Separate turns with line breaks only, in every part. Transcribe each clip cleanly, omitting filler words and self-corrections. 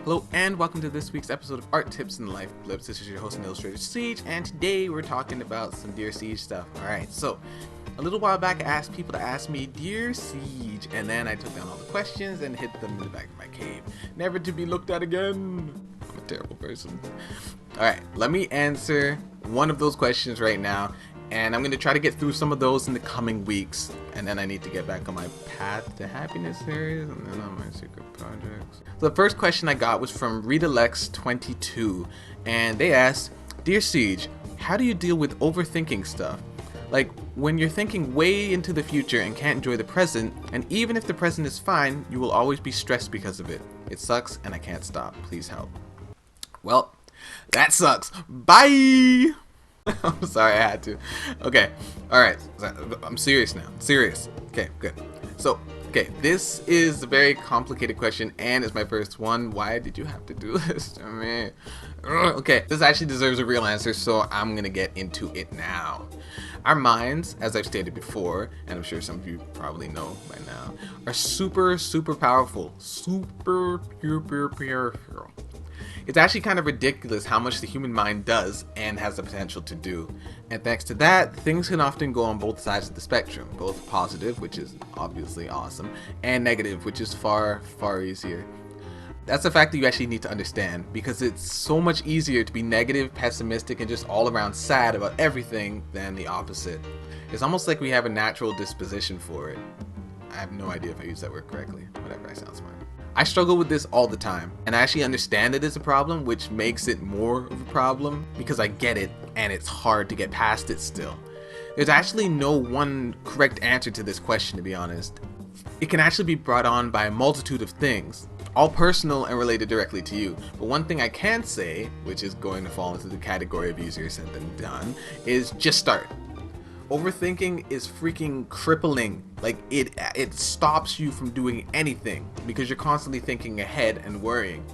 Hello and welcome to this week's episode of Art Tips in Life Blips. This is your host and illustrator Seage, and today we're talking about some Dear Siege stuff. Alright, so a little while back I asked people to ask me Dear Siege, and then I took down all the questions and hid them in the back of my cave, never to be looked at again. I'm a terrible person. Alright, let me answer one of those questions right now, and I'm going to try to get through some of those in the coming weeks, and then I need to get back on my Path to Happiness series, and then on my secret projects. So the first question I got was from ReadAlex22, and they asked, Dear Siege, how do you deal with overthinking stuff? Like, when you're thinking way into the future and can't enjoy the present, and even if the present is fine, you will always be stressed because of it. It sucks, and I can't stop. Please help. Well, that sucks. Bye! I'm sorry, I had to. Okay, alright, I'm serious now. Serious. Okay, good. So, okay, this is a very complicated question, and it's my first one. Why did you have to do this to me? Okay, this actually deserves a real answer, so I'm gonna get into it now. Our minds, as I've stated before, and I'm sure some of you probably know by now, are super powerful. Super powerful. It's actually kind of ridiculous how much the human mind does and has the potential to do. And thanks to that, things can often go on both sides of the spectrum, both positive, which is obviously awesome, and negative, which is far easier. That's a fact that you actually need to understand, because it's so much easier to be negative, pessimistic, and just all around sad about everything than the opposite. It's almost like we have a natural disposition for it. I have no idea if I use that word correctly. Whatever, I sound smart. I struggle with this all the time, and I actually understand it is a problem, which makes it more of a problem because I get it and it's hard to get past it still. There's actually no one correct answer to this question, to be honest. It can actually be brought on by a multitude of things, all personal and related directly to you. But one thing I can say, which is going to fall into the category of easier said than done, is just start. Overthinking is freaking crippling. Like, it stops you from doing anything because you're constantly thinking ahead and worrying.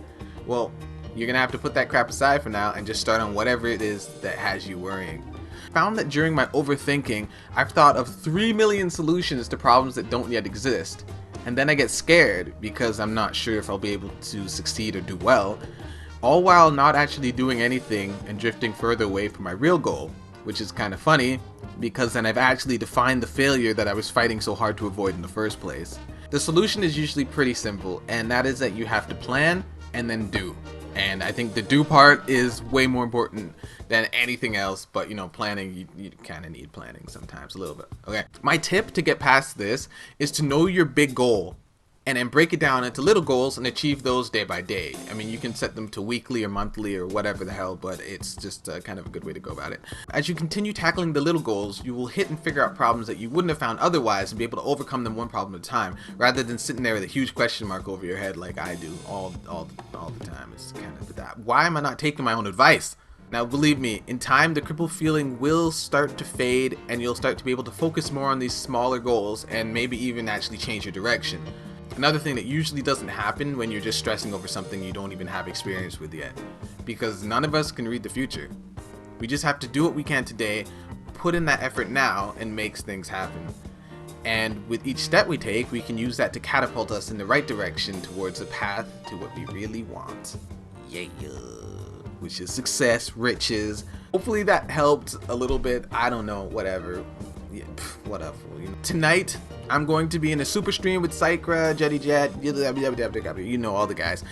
Well, you're gonna have to put that crap aside for now and just start on whatever it is that has you worrying. I found that during my overthinking, I've thought of 3 million solutions to problems that don't yet exist. And then I get scared because I'm not sure if I'll be able to succeed or do well, all while not actually doing anything and drifting further away from my real goal. Which is kind of funny, because then I've actually defined the failure that I was fighting so hard to avoid in the first place. The solution is usually pretty simple, and that is that you have to plan and then do. And I think the do part is way more important than anything else, but you know, planning, you kind of need planning sometimes, a little bit. Okay, my tip to get past this is to know your big goal and then break it down into little goals and achieve those day by day. I mean, you can set them to weekly or monthly or whatever the hell, but it's just kind of a good way to go about it. As you continue tackling the little goals, you will hit and figure out problems that you wouldn't have found otherwise and be able to overcome them one problem at a time, rather than sitting there with a huge question mark over your head like I do all the time. It's kind of that. Why am I not taking my own advice? Now, believe me, in time, the crippled feeling will start to fade and you'll start to be able to focus more on these smaller goals and maybe even actually change your direction. Another thing that usually doesn't happen when you're just stressing over something you don't even have experience with yet, because none of us can read the future. We just have to do what we can today, put in that effort now, and makes things happen. And with each step we take, we can use that to catapult us in the right direction towards the path to what we really want. Yeah. Which is success, riches. Hopefully that helped a little bit. I don't know, whatever. Yeah, whatever. You know. Tonight, I'm going to be in a super stream with Sycra, Jetty Jet, you know, all the guys.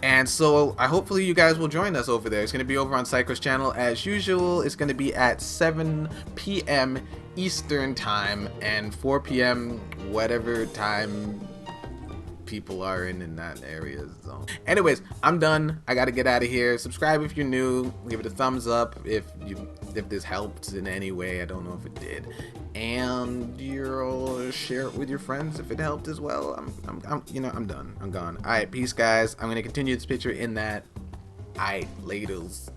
And so hopefully you guys will join us over there. It's going to be over on Sycra's channel as usual. It's going to be at 7 p.m. Eastern time and 4 p.m. whatever time people are in that area zone. Anyways, I'm done. I gotta get out of here. Subscribe if you're new. Give it a thumbs up if this helped in any way. I don't know if it did. And you'll share it with your friends if it helped as well. I'm done. I'm gone. All right, peace, guys. I'm gonna continue this picture in that. Laters.